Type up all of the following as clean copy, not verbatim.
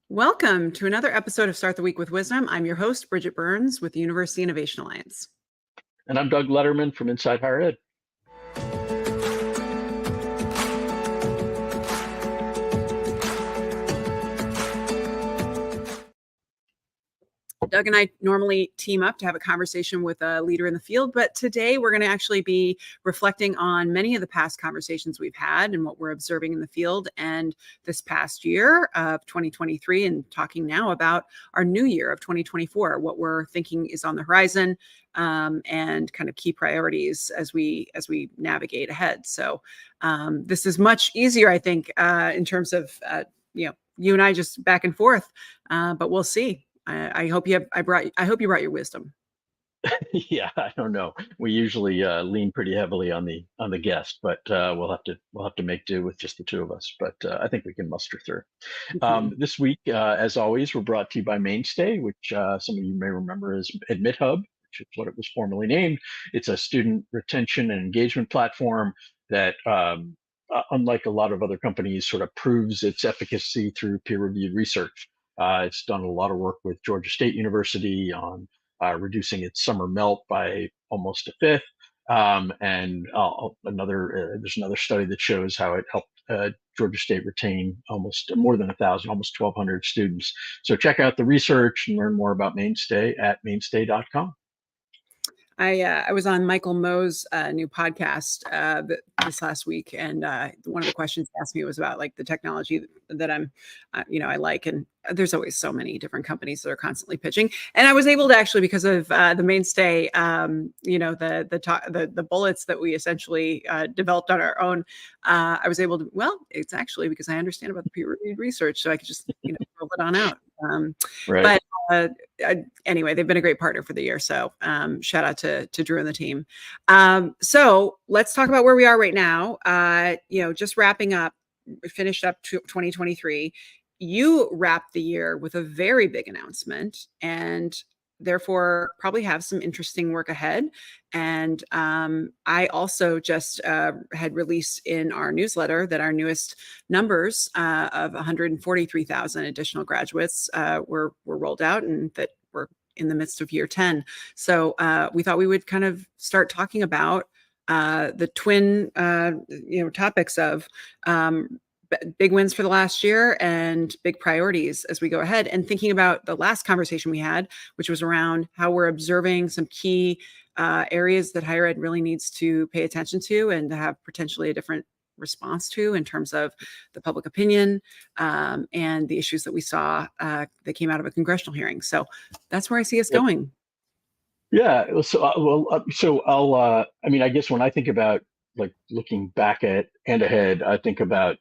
Welcome to another episode of Start the Week with Wisdom. I'm your host, Bridget Burns with the University Innovation Alliance. And I'm Doug Lederman from Inside Higher Ed. Doug and I normally team up to have a conversation with a leader in the field, but today we're going to actually be reflecting on many of the past conversations we've had and what we're observing in the field and this past year of 2023, and talking now about our new year of 2024, what we're thinking is on the horizon, and kind of key priorities as we navigate ahead. So this is much easier, I think, in terms of you and I just back and forth, but we'll see. I hope you brought your wisdom. Yeah, I don't know. We usually lean pretty heavily on the guest, but we'll have to make do with just the two of us. But I think we can muster through. This week, as always, we're brought to you by Mainstay, which some of you may remember as AdmitHub, which is what it was formerly named. It's a student retention and engagement platform that, unlike a lot of other companies, sort of proves its efficacy through peer-reviewed research. It's done a lot of work with Georgia State University on reducing its summer melt by almost a fifth. And there's another study that shows how it helped Georgia State retain almost more than 1,000, almost 1,200 students. So check out the research and learn more about Mainstay at mainstay.com. I was on Michael Moe's new podcast this last week, and one of the questions he asked me was about like the technology that I like, and there's always so many different companies that are constantly pitching, and I was able to actually, because of the Mainstay, the bullets that we essentially developed on our own, I was able to. Well, it's actually because I understand about the peer-reviewed research, so I could just roll it on out. Right. But anyway, they've been a great partner for the year. So shout out to Drew and the team. So let's talk about where we are right now. Just wrapping up, finished up 2023. You wrapped the year with a very big announcement, and therefore probably have some interesting work ahead. And I also just had released in our newsletter that our newest numbers of 143,000 additional graduates were rolled out, and that we're in the midst of year 10. So we thought we would kind of start talking about the twin topics of big wins for the last year and big priorities as we go ahead, and thinking about the last conversation we had, which was around how we're observing some key areas that higher ed really needs to pay attention to and to have potentially a different response to in terms of the public opinion and the issues that we saw that came out of a congressional hearing. So that's where I see us going. Yeah. So I'll. I guess when I think about like looking back at and ahead, I think about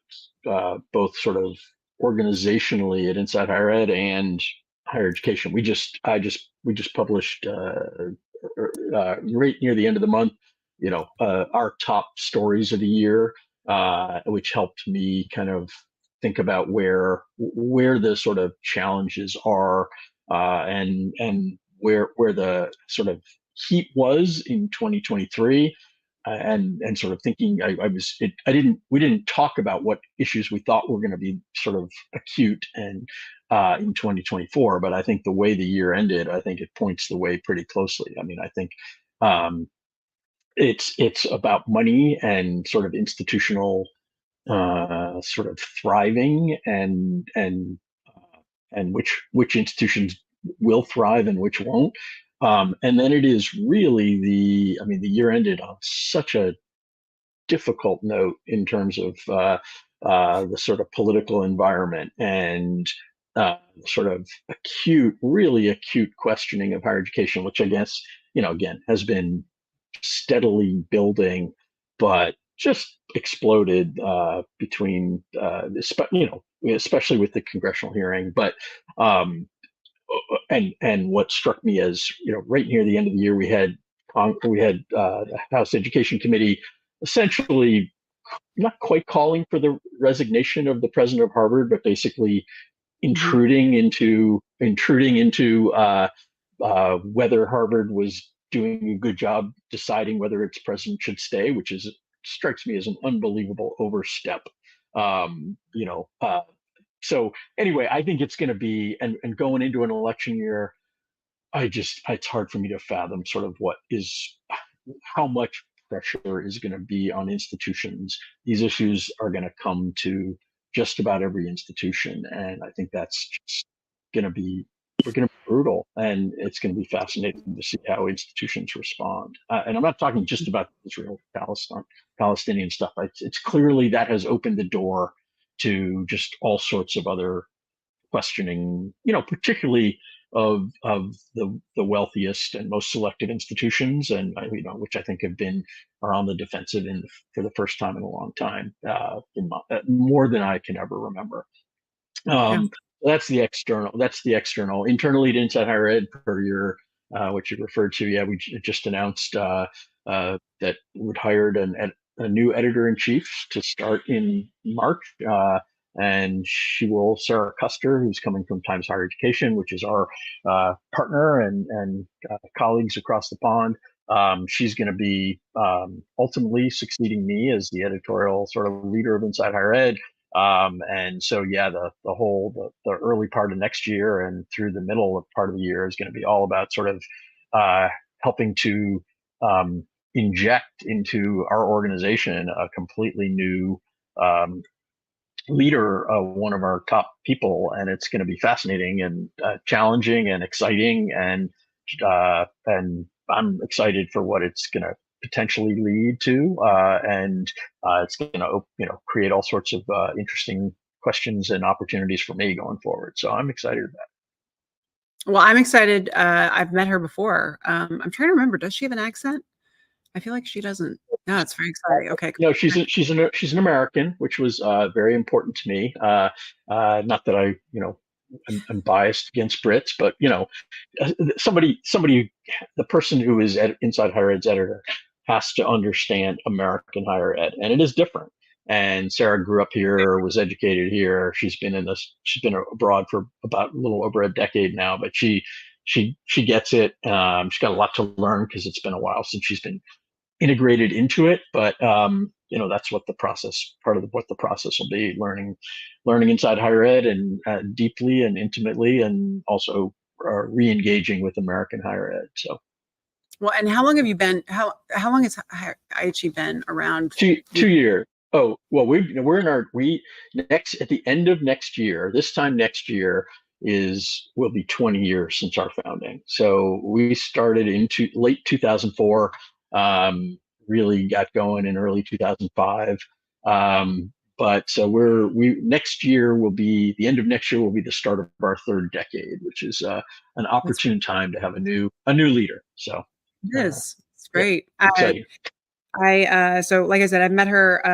both sort of organizationally at Inside Higher Ed and higher education. We just published right near the end of the month, our top stories of the year, which helped me kind of think about where the sort of challenges are, and where the sort of heat was in 2023, and sort of thinking we didn't talk about what issues we thought were going to be sort of acute and in 2024, but I think the way the year ended, I think it points the way pretty closely. I think it's about money and sort of institutional sort of thriving, and which institutions will thrive and which won't. And then it is really the year ended on such a difficult note in terms of the sort of political environment and sort of really acute questioning of higher education, which I guess, again, has been steadily building, but just exploded between, especially with the congressional hearing. But and what struck me as, right near the end of the year, we had the House Education Committee essentially not quite calling for the resignation of the president of Harvard, but basically intruding into whether Harvard was doing a good job deciding whether its president should stay, which strikes me as an unbelievable overstep. So anyway, I think it's going to be, and going into an election year, it's hard for me to fathom sort of how much pressure is going to be on institutions. These issues are going to come to just about every institution. And I think that's just going to be, we're going to be brutal, and it's going to be fascinating to see how institutions respond. And I'm not talking just about Israel, Palestinian stuff. It's clearly that has opened the door to just all sorts of other questioning, particularly of the wealthiest and most selected institutions, and which I think are on the defensive for the first time in a long time, more than I can ever remember. Yeah. That's the external. That's the external. Internally to Inside Higher Ed, per your what you referred to. Yeah, we just announced that we'd hired a new editor in chief to start in March. And Sarah Custer, who's coming from Times Higher Education, which is our partner and colleagues across the pond. She's going to be ultimately succeeding me as the editorial sort of leader of Inside Higher Ed. And so, yeah, the early part of next year and through the middle of part of the year is going to be all about sort of helping to inject into our organization a completely new leader, one of our top people, and it's going to be fascinating and challenging and exciting, and I'm excited for what it's going to potentially lead to, and it's going to create all sorts of interesting questions and opportunities for me going forward. So I'm excited about it. Well, I'm excited. I've met her before. I'm trying to remember. Does she have an accent? I feel like she doesn't. No, it's very exciting. Okay. No, she's an American, which was very important to me. Not that I'm biased against Brits, but somebody, the person who is Inside Higher Ed's editor has to understand American higher ed, and it is different. And Sarah grew up here, was educated here. She's been abroad for about a little over a decade now, but she gets it. She's got a lot to learn because it's been a while since she's been integrated into it, but that's what part of what the process will be, learning inside higher ed, and deeply and intimately, and also re-engaging with American higher ed. So, well, and how long have you been? How long has IHE been around? 2 years. Oh, well, we're in next at the end of next year. This time next year will be 20 years since our founding. So we started in late 2004. Really got going in early 2005. But so next year the end of next year will be the start of our third decade, which is an opportune time to have a new leader. So it is. It's great. Yeah, exciting. So like I said, I've met her.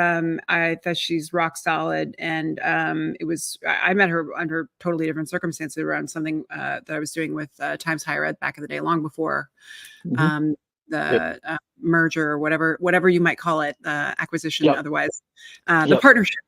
I thought she's rock solid, and I met her under totally different circumstances around something that I was doing with Times Higher Ed back in the day, long before the merger, or whatever you might call it, acquisition, otherwise, the partnership.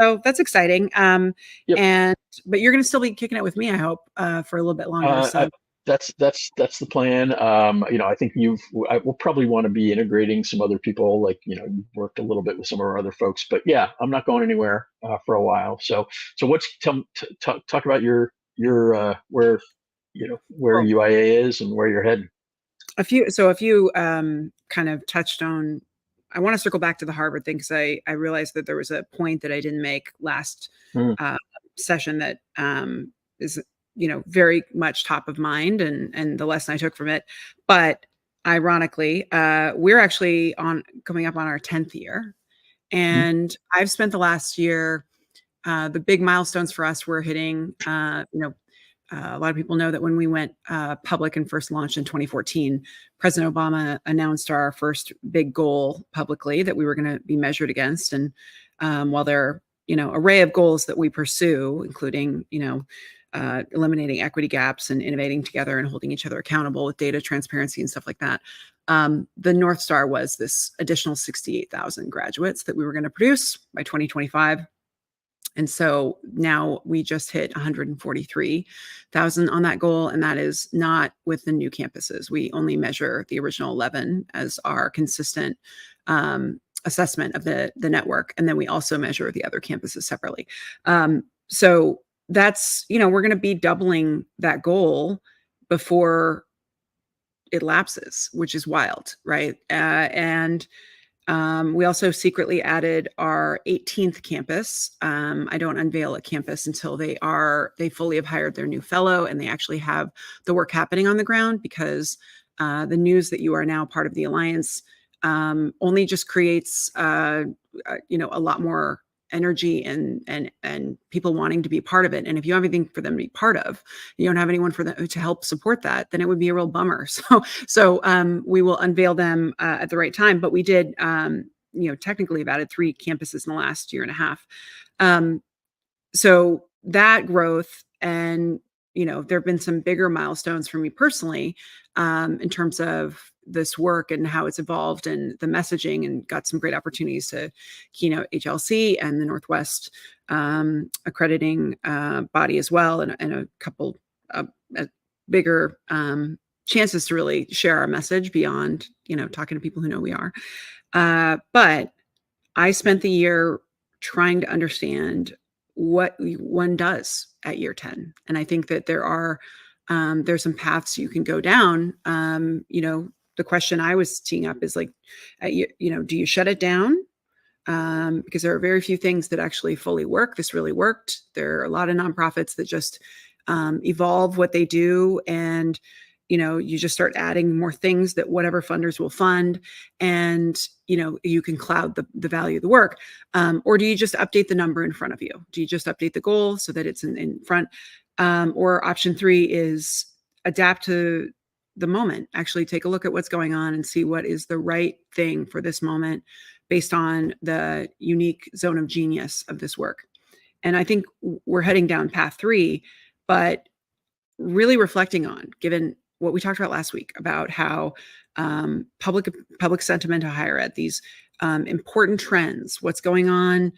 So that's exciting. But you're going to still be kicking it with me, I hope, for a little bit longer. So. That's the plan. I think we'll probably want to be integrating some other people, like, you've worked a little bit with some of our other folks, but yeah, I'm not going talk about your where UIA is and where you're heading. A few kind of touched on. I want to circle back to the Harvard thing, because I realized that there was a point that I didn't make last session that is very much top of mind, and the lesson I took from it. But ironically, we're actually coming up on our 10th year, and I've spent the last year. The big milestones for us were hitting. A lot of people know that when we went public and first launched in 2014, President Obama announced our first big goal publicly that we were going to be measured against. And while there are, array of goals that we pursue, including, eliminating equity gaps and innovating together and holding each other accountable with data transparency and stuff like that, the North Star was this additional 68,000 graduates that we were going to produce by 2025. And so now we just hit 143,000 on that goal. And that is not with the new campuses. We only measure the original 11 as our consistent assessment of the network, and then we also measure the other campuses separately. So that's, we're going to be doubling that goal before it lapses, which is wild, right? And we also secretly added our 18th campus. I don't unveil a campus until they fully have hired their new fellow and they actually have the work happening on the ground, because the news that you are now part of the Alliance only just creates a lot more energy and people wanting to be part of it. And if you have anything for them to be part of, you don't have anyone for them to help support that, then it would be a real bummer. So we will unveil them at the right time. But we did, technically have added 3 campuses in the last year and a half. So that growth, and there have been some bigger milestones for me personally in terms of this work and how it's evolved and the messaging, and got some great opportunities to keynote HLC and the Northwest accrediting body as well, and a couple bigger chances to really share our message beyond, talking to people who know we are. But I spent the year trying to understand what one does at year 10. And I think that there's some paths you can go down. The question I was teeing up is like, do you shut it down? Because there are very few things that actually fully work. This really worked. There are a lot of nonprofits that just evolve what they do, and you just start adding more things that whatever funders will fund, and you can cloud the value of the work. Or do you just update the number in front of you? Do you just update the goal so that it's in front? Or option 3 is adapt to the moment. Actually take a look at what's going on and see what is the right thing for this moment based on the unique zone of genius of this work. And I think we're heading down path 3, but really reflecting on, given what we talked about last week about how public sentiment to higher ed, these important trends, what's going on,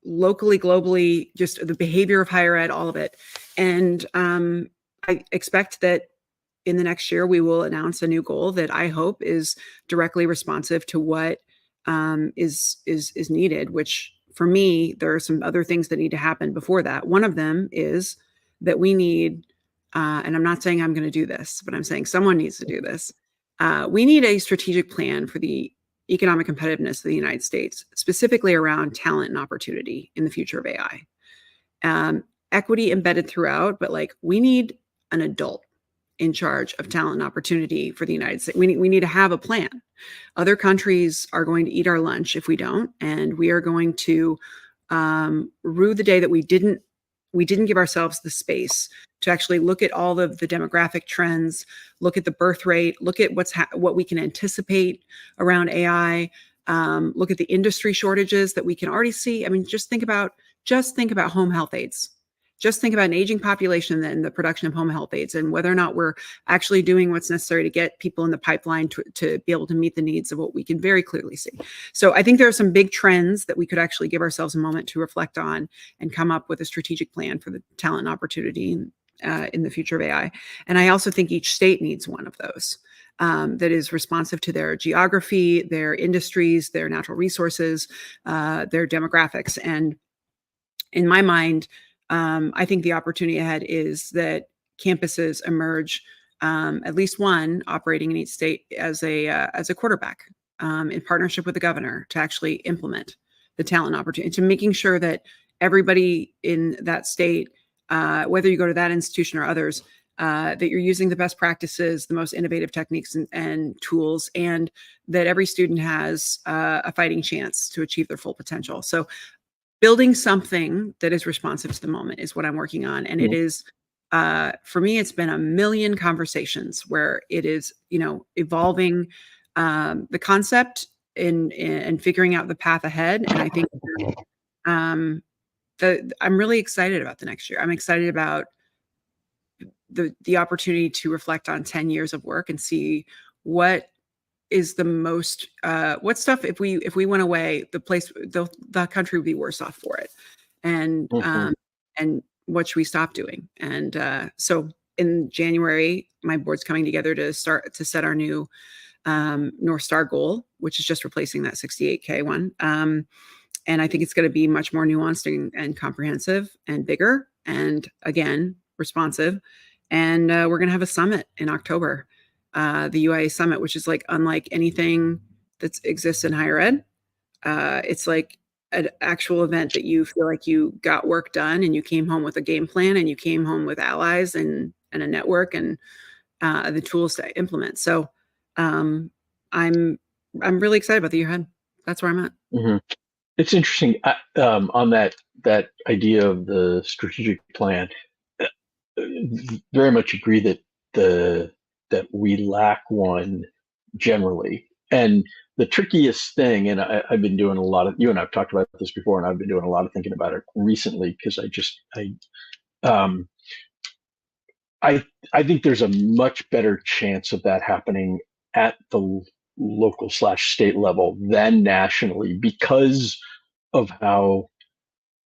locally, globally, just the behavior of higher ed, all of it. And I expect that in the next year, we will announce a new goal that I hope is directly responsive to what is needed, which for me, there are some other things that need to happen before that. One of them is that we need, and I'm not saying I'm going to do this, but I'm saying someone needs to do this. We need a strategic plan for the economic competitiveness of the United States, specifically around talent and opportunity in the future of AI. Equity embedded throughout, but we need an adult in charge of talent and opportunity for the United States. We need to have a plan. Other countries are going to eat our lunch if we don't, and we are going to rue the day that we didn't give ourselves the space to actually look at all of the demographic trends, look at the birth rate, look at what we can anticipate around AI, look at the industry shortages that we can already see. I mean, just think about home health aides. Just think about an aging population and the production of home health aides, and whether or not we're actually doing what's necessary to get people in the pipeline to be able to meet the needs of what we can very clearly see. So I think there are some big trends that we could actually give ourselves a moment to reflect on and come up with a strategic plan for the talent and opportunity in the future of AI. And I also think each state needs one of those that is responsive to their geography, their industries, their natural resources, their demographics. And in my mind, I think the opportunity ahead is that campuses emerge, at least one operating in each state as a quarterback in partnership with the governor to actually implement the talent opportunity, to making sure that everybody in that state, whether you go to that institution or others, that you're using the best practices, the most innovative techniques and tools, and that every student has a fighting chance to achieve their full potential. So building something that is responsive to the moment is what I'm working on. And it is, for me, it's been a million conversations where it is, evolving the concept and figuring out the path ahead. And I think I'm really excited about the next year. I'm excited about the opportunity to reflect on 10 years of work and see what is the most what stuff, if we went away, the country would be worse off for it, and and what should we stop doing? And so in January, my board's coming together to set our new North Star goal, which is just replacing that 68K one. And I think it's going to be much more nuanced and comprehensive and bigger, and again, responsive. And we're going to have a summit in October, the UIA summit, which is like unlike anything that exists in higher ed. It's like an actual event that you feel like you got work done and you came home with a game plan and you came home with allies and a network and the tools to implement. So I'm really excited about the year ahead. That's where I'm at. Mm-hmm. It's interesting on that idea of the strategic plan. Very much agree that we lack one generally. And the trickiest thing, and I've been doing a lot of, you and I've talked about this before, and I've been doing a lot of thinking about it recently because I think there's a much better chance of that happening at the local/state level than nationally because of how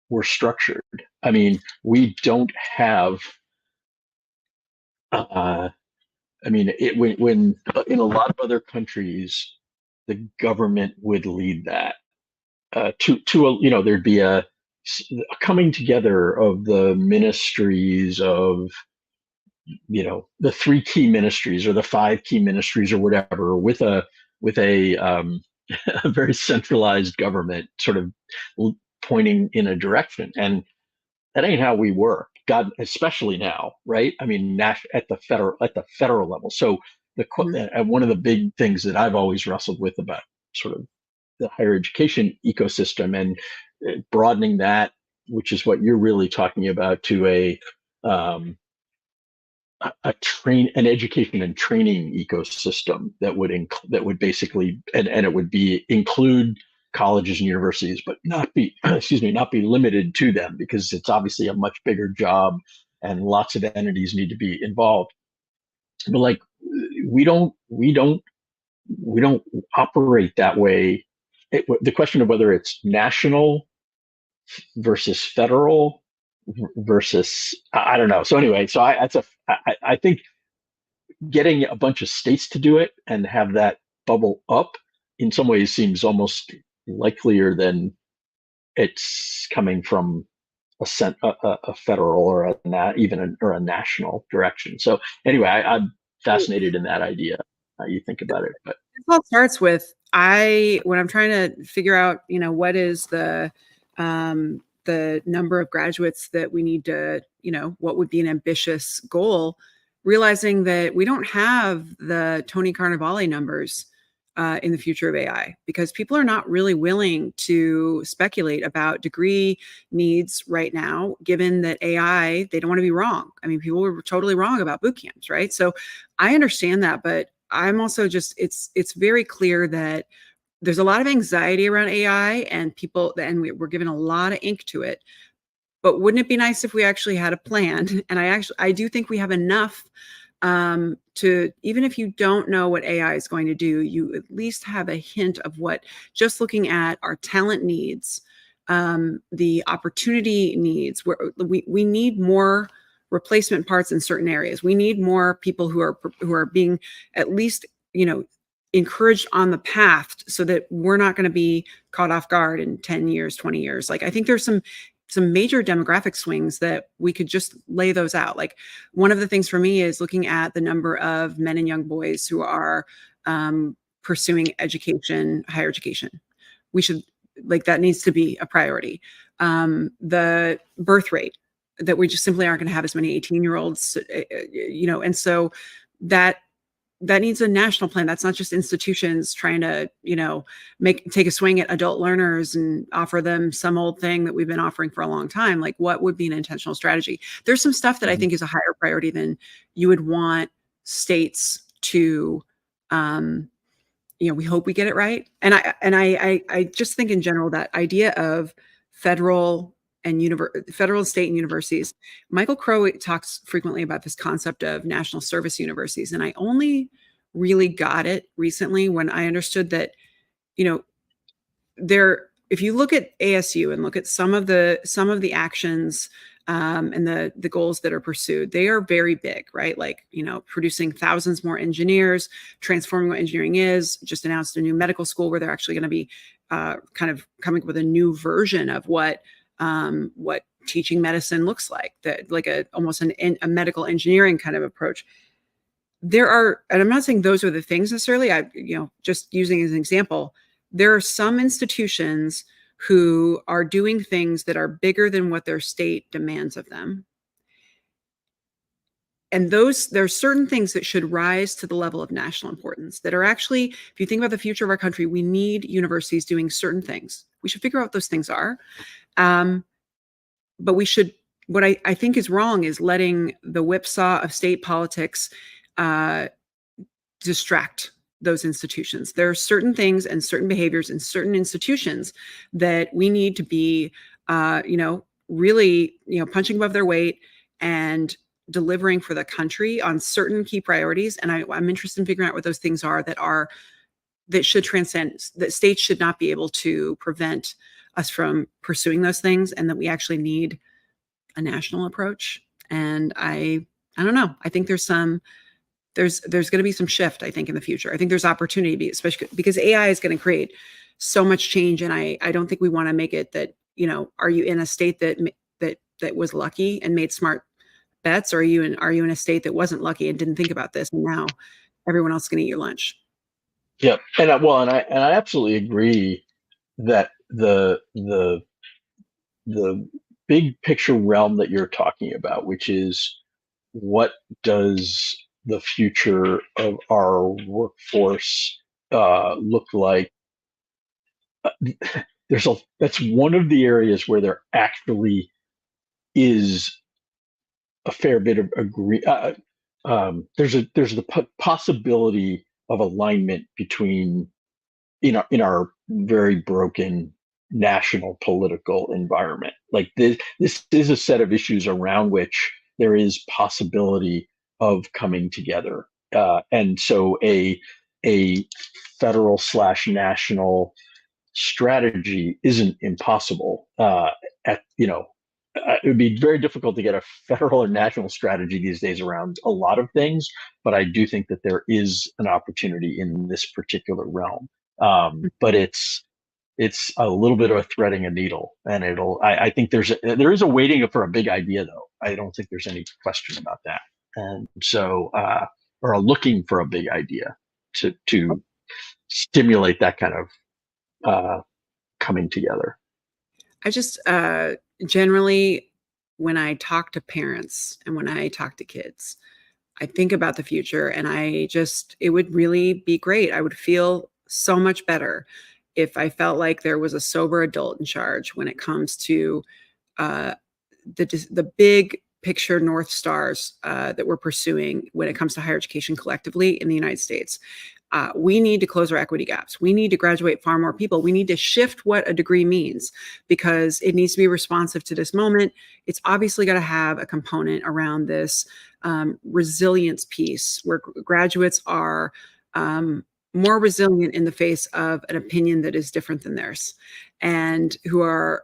we're structured. I mean, we don't have. I mean, when in a lot of other countries, the government would lead that. There'd be a coming together of the ministries of the three key ministries or the five key ministries or whatever with a a very centralized government sort of pointing in a direction. And that ain't how we work. God, especially now, right? I mean, at the federal level. So one of the big things that I've always wrestled with about sort of the higher education ecosystem and broadening that, which is what you're really talking about, to an education and training ecosystem that would basically and it would include colleges and universities, but not be limited to them, because it's obviously a much bigger job and lots of entities need to be involved. But like we don't operate that way. The question of whether it's national versus federal versus I don't know. So anyway, I think getting a bunch of states to do it and have that bubble up in some ways seems almost likelier than it's coming from a federal or a national direction. So anyway, I'm fascinated in that idea. How you think about it, but it all starts with when I'm trying to figure out, what is the number of graduates that we need to, what would be an ambitious goal, realizing that we don't have the Tony Carnevale numbers in the future of AI, because people are not really willing to speculate about degree needs right now, given that AI, they don't want to be wrong. I mean, people were totally wrong about boot camps, right? So I understand that, but I'm also it's very clear that there's a lot of anxiety around AI and we're giving a lot of ink to it. But wouldn't it be nice if we actually had a plan? And I do think we have enough to, even if you don't know what AI is going to do, you at least have a hint of what, just looking at our talent needs, the opportunity needs, where we need more replacement parts in certain areas. We need more people who are being at least, encouraged on the path, so that we're not going to be caught off guard in 10 years, 20 years. Like, I think there's some major demographic swings that we could just lay those out. Like, one of the things for me is looking at the number of men and young boys who are pursuing education, higher education. That needs to be a priority. The birth rate, that we just simply aren't going to have as many 18-year-olds, and so that needs a national plan. That's not just institutions trying to, take a swing at adult learners and offer them some old thing that we've been offering for a long time. Like, what would be an intentional strategy? There's some stuff that I think is a higher priority than you would want states to, we hope we get it right. And I just think in general, that idea of federal state and universities. Michael Crow talks frequently about this concept of national service universities. And I only really got it recently when I understood that, if you look at ASU and look at some of the actions and the goals that are pursued, they are very big, right? Like, producing thousands more engineers, transforming what engineering is. Just announced a new medical school where they're actually going to be kind of coming up with a new version of what teaching medicine looks like, that like almost a medical engineering kind of approach. There are, and I'm not saying those are the things necessarily, just using as an example, there are some institutions who are doing things that are bigger than what their state demands of them. And there are certain things that should rise to the level of national importance that are actually, if you think about the future of our country, we need universities doing certain things. We should figure out what those things are. But we should, what I think is wrong is letting the whipsaw of state politics distract those institutions. There are certain things and certain behaviors in certain institutions that we need to be, really, punching above their weight and delivering for the country on certain key priorities. And I'm interested in figuring out what those things are that should transcend, that states should not be able to prevent us from pursuing those things, and that we actually need a national approach. And I don't know. I think there's going to be some shift, I think, in the future. I think there's opportunity, especially because AI is going to create so much change. And I don't think we want to make it that, are you in a state that was lucky and made smart bets? Or are you in a state that wasn't lucky and didn't think about this, and now everyone else is going to eat your lunch? Yeah. And I absolutely agree that the big picture realm that you're talking about, which is what does the future of our workforce look like? That's one of the areas where there actually is a fair bit of agree. There's the possibility of alignment between in our very broken national political environment. Like this is a set of issues around which there is possibility of coming together, and so a federal / national strategy isn't impossible. It would be very difficult to get a federal or national strategy these days around a lot of things, but I do think that there is an opportunity in this particular realm. But it's a little bit of a threading a needle, and I think there is a waiting for a big idea, though. I don't think there's any question about that. And so, or looking for a big idea to stimulate that kind of coming together. I just generally, when I talk to parents and when I talk to kids, I think about the future, and it would really be great. I would feel so much better if I felt like there was a sober adult in charge when it comes to the big picture North Stars that we're pursuing when it comes to higher education collectively in the United States. We need to close our equity gaps. We need to graduate far more people. We need to shift what a degree means, because it needs to be responsive to this moment. It's obviously got to have a component around this resilience piece where graduates are more resilient in the face of an opinion that is different than theirs, and who are,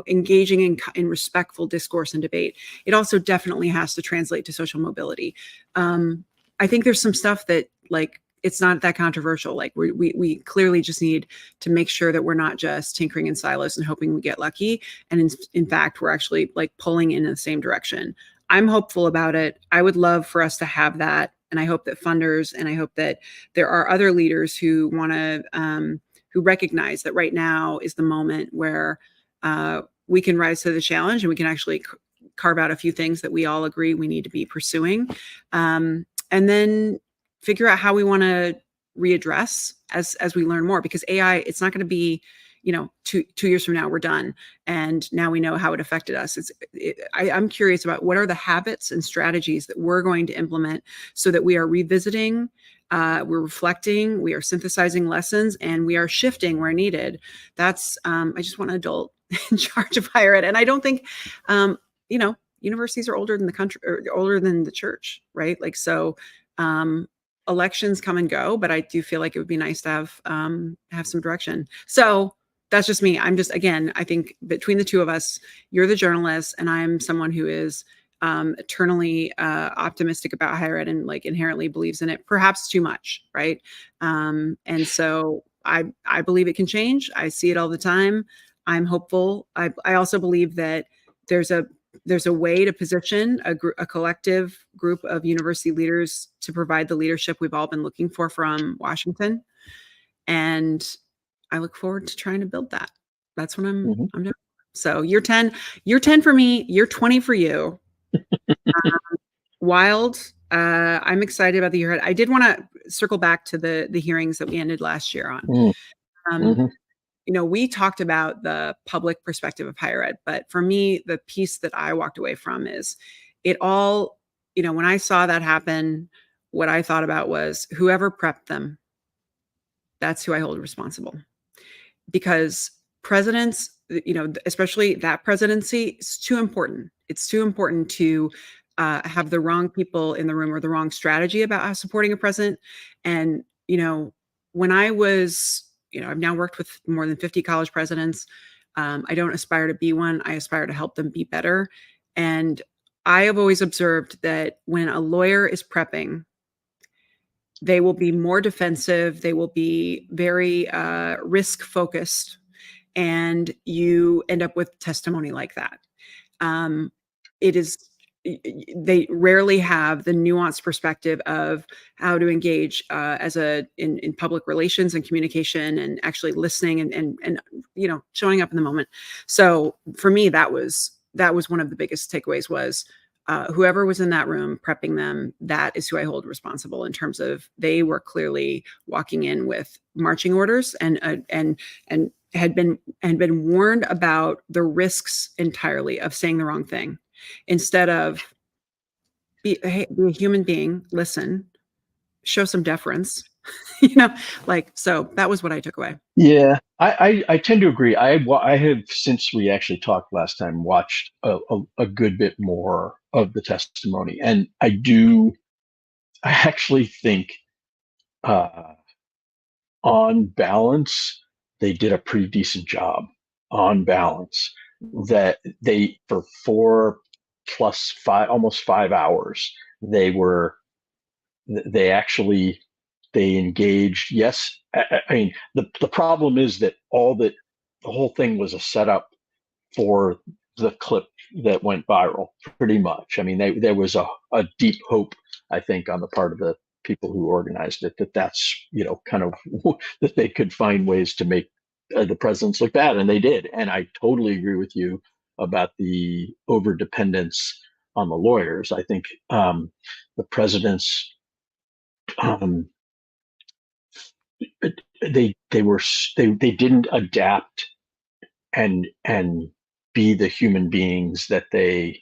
engaging in respectful discourse and debate. It also definitely has to translate to social mobility. I think there's some stuff that, like, it's not that controversial. Like we clearly just need to make sure that we're not just tinkering in silos and hoping we get lucky. And in fact, we're actually like pulling in the same direction. I'm hopeful about it. I would love for us to have that. And I hope that funders, and I hope that there are other leaders who want to, who recognize that right now is the moment where we can rise to the challenge, and we can actually carve out a few things that we all agree we need to be pursuing. And then figure out how we want to readdress as we learn more, because AI, it's not going to be, 2 years from now, we're done. And now we know how it affected us. I'm curious about what are the habits and strategies that we're going to implement so that we are revisiting, we're reflecting, we are synthesizing lessons, and we are shifting where needed. That's, I just want an adult in charge of higher ed. And I don't think, universities are older than the country, or older than the church, right? Like, so, elections come and go, but I do feel like it would be nice to have some direction. So that's just me. I'm just, again, I think between the two of us, you're the journalist and I'm someone who is eternally optimistic about higher ed and like inherently believes in it, perhaps too much, right? And so I believe it can change. I see it all the time. I'm hopeful. I also believe that there's a way to position a collective group of university leaders to provide the leadership we've all been looking for from Washington. And I look forward to trying to build that. That's what I'm doing. So year 10 for me, year 20 for you. Wild. I'm excited about the year ahead. I did want to circle back to the hearings that we ended last year on. Mm-hmm. We talked about the public perspective of higher ed, but for me, the piece that I walked away from is it all, when I saw that happen, what I thought about was whoever prepped them, that's who I hold responsible. Because presidents, especially that presidency, it's too important. It's too important to have the wrong people in the room or the wrong strategy about supporting a president. And, when I was, I've now worked with more than 50 college presidents. I don't aspire to be one. I aspire to help them be better. And I have always observed that when a lawyer is prepping, they will be more defensive. They will be very risk focused, and you end up with testimony like that. It is they rarely have the nuanced perspective of how to engage in public relations and communication, and actually listening and showing up in the moment. So for me, that was one of the biggest takeaways was. Whoever was in that room prepping them, that is who I hold responsible in terms of they were clearly walking in with marching orders and had been warned about the risks entirely of saying the wrong thing. Instead of be a human being, listen, show some deference, so that was what I took away. Yeah, I tend to agree. I have, since we actually talked last time, watched a good bit more of the testimony, and I actually think on balance they did a pretty decent job. On balance, that they, for 4 plus 5, almost 5 hours, they actually they engaged. Yes, I mean the problem is that the whole thing was a setup for the clip that went viral, pretty much. I mean, there was a deep hope, I think, on the part of the people who organized it, that's kind of that they could find ways to make the presidents look bad, and they did. And I totally agree with you about the over dependence on the lawyers. I think the presidents um, they didn't adapt and be the human beings and the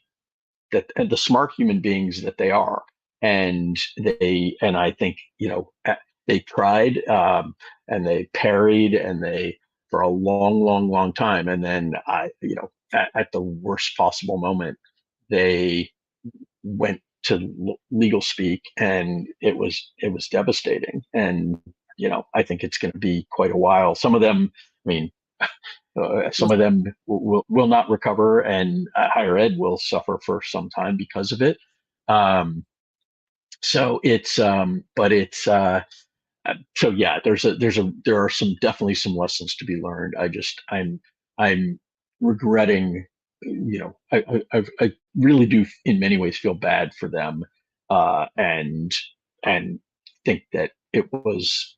smart human beings that they are. And I think they tried, and they parried, and they, for a long time, and then at the worst possible moment, they went to legal speak, and it was devastating. And I think it's going to be quite a while. Some of them, I mean, some of them will not recover, and higher ed will suffer for some time because of it. So it's, but it's, so yeah, there are definitely some lessons to be learned. I'm regretting, I really do in many ways feel bad for them, and think that it was,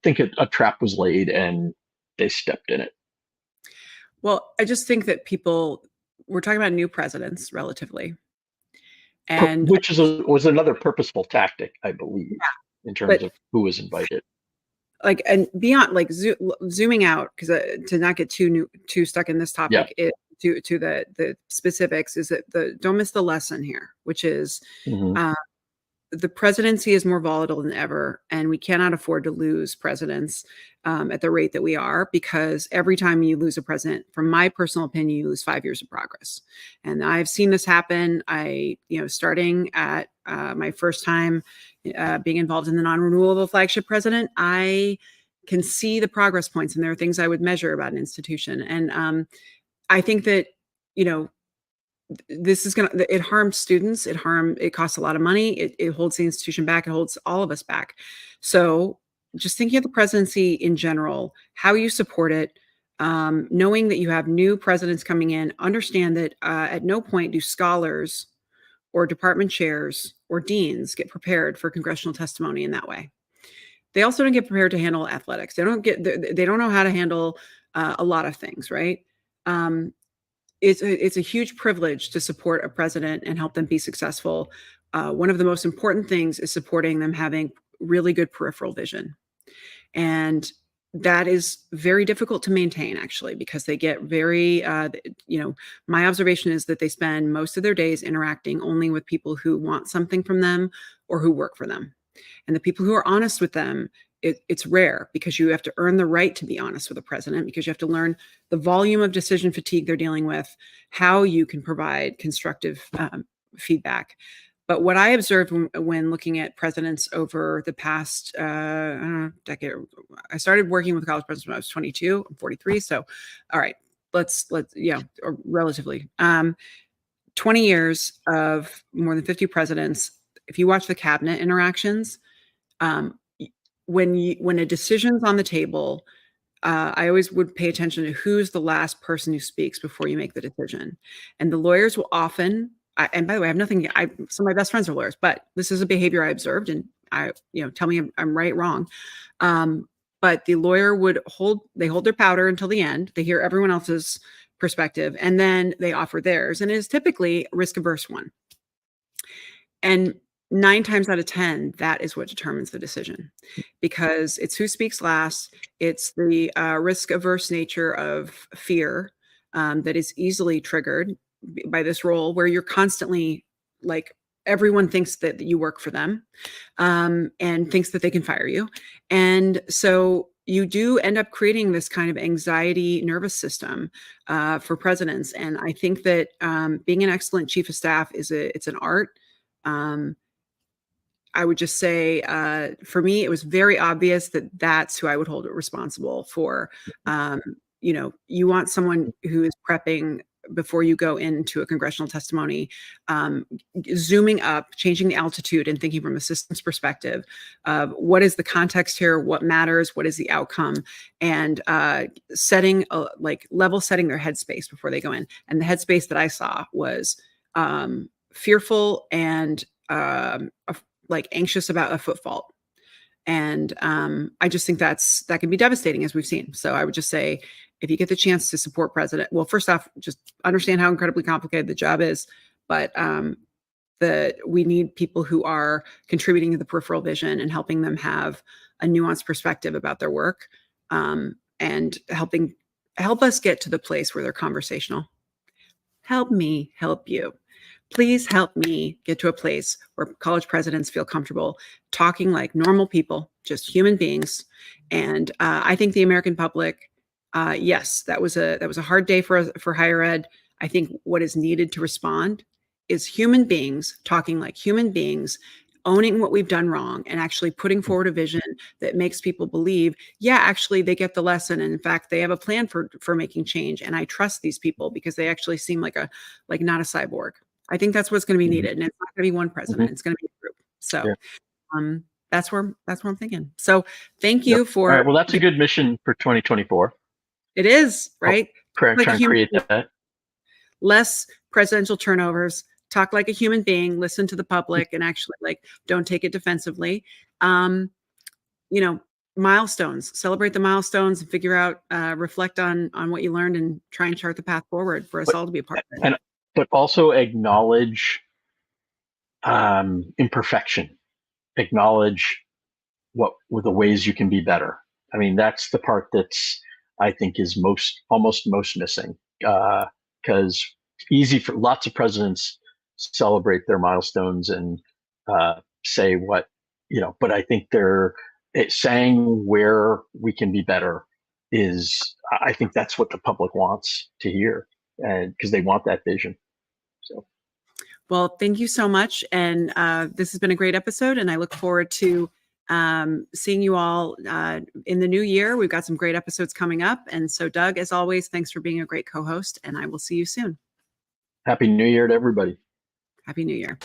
think a trap was laid and they stepped in it. Well, I just think that we're talking about new presidents relatively. And Which was another purposeful tactic, I believe, in terms but of who was invited. and beyond, zooming out, because to not get too stuck in this topic, to the specifics, is that don't miss the lesson here, which is the presidency is more volatile than ever, and we cannot afford to lose presidents at the rate that we are, because every time you lose a president, from my personal opinion, you lose 5 years of progress. And I've seen this happen. Starting at my first time being involved in the non-renewal of a flagship president, I can see the progress points, and there are things I would measure about an institution. And I think that, you know, this is it harms students. It costs a lot of money. It holds the institution back. It holds all of us back. So just thinking of the presidency in general, how you support it, knowing that you have new presidents coming in, understand that at no point do scholars or department chairs or deans get prepared for congressional testimony in that way. They also don't get prepared to handle athletics. They don't know how to handle a lot of things, right? It's a huge privilege to support a president and help them be successful. One of the most important things is supporting them having really good peripheral vision. And that is very difficult to maintain, actually, because they get very, my observation is that they spend most of their days interacting only with people who want something from them or who work for them. And the people who are honest with them, it's rare, because you have to earn the right to be honest with the president, because you have to learn the volume of decision fatigue they're dealing with, how you can provide constructive feedback. But what I observed when looking at presidents over the past decade, I started working with college presidents when I was 22. I'm 43. So, all right, let's relatively 20 years of more than 50 presidents. If you watch the cabinet interactions, when a decision's on the table, I always would pay attention to who's the last person who speaks before you make the decision. And the lawyers will often, and by the way, I have nothing, some of my best friends are lawyers, but this is a behavior I observed, and tell me I'm right, wrong. But the lawyer hold their powder until the end. They hear everyone else's perspective, and then they offer theirs. And it is typically a risk-averse one. And 9 times out of 10, that is what determines the decision, because it's who speaks last. It's the risk-averse nature of fear that is easily triggered by this role, where you're constantly, like, everyone thinks that you work for them and thinks that they can fire you. And so you do end up creating this kind of anxiety nervous system for presidents. And I think that being an excellent chief of staff it's an art. I would just say, for me, it was very obvious that that's who I would hold responsible for. You want someone who is prepping before you go into a congressional testimony, zooming up, changing the altitude, and thinking from a systems perspective of what is the context here, what matters, what is the outcome, and level setting their headspace before they go in. And the headspace that I saw was fearful and anxious about a foot fault. And I just think that can be devastating, as we've seen. So I would just say, if you get the chance to support president, well, first off, just understand how incredibly complicated the job is. But we need people who are contributing to the peripheral vision and helping them have a nuanced perspective about their work, and help us get to the place where they're conversational. Help me help you. Please help me get to a place where college presidents feel comfortable talking like normal people, just human beings. And I think the American public, yes, that was a hard day for higher ed. I think what is needed to respond is human beings talking like human beings, owning what we've done wrong, and actually putting forward a vision that makes people believe, yeah, actually they get the lesson. And in fact, they have a plan for making change. And I trust these people because they actually seem like not a cyborg. I think that's what's going to be needed. And it's not going to be one president. It's going to be a group. So that's where I'm thinking. So thank you for. All right, well, that's a good mission for 2024. It is, right? Try and create that. Less presidential turnovers, talk like a human being, listen to the public, and actually don't take it defensively. Milestones, celebrate the milestones, and figure out, reflect on what you learned, and try and chart the path forward for us all to be a part of it. But also acknowledge imperfection, acknowledge what were the ways you can be better. I mean, that's the part that's, I think, is almost most missing, because easy for lots of presidents celebrate their milestones and say what, but I think saying where we can be better I think that's what the public wants to hear, and because they want that vision. So, well, thank you so much. And this has been a great episode, and I look forward to Seeing you all in the new year. We've got some great episodes coming up. And so, Doug, as always, thanks for being a great co-host, and I will see you soon. Happy New Year to everybody. Happy New Year.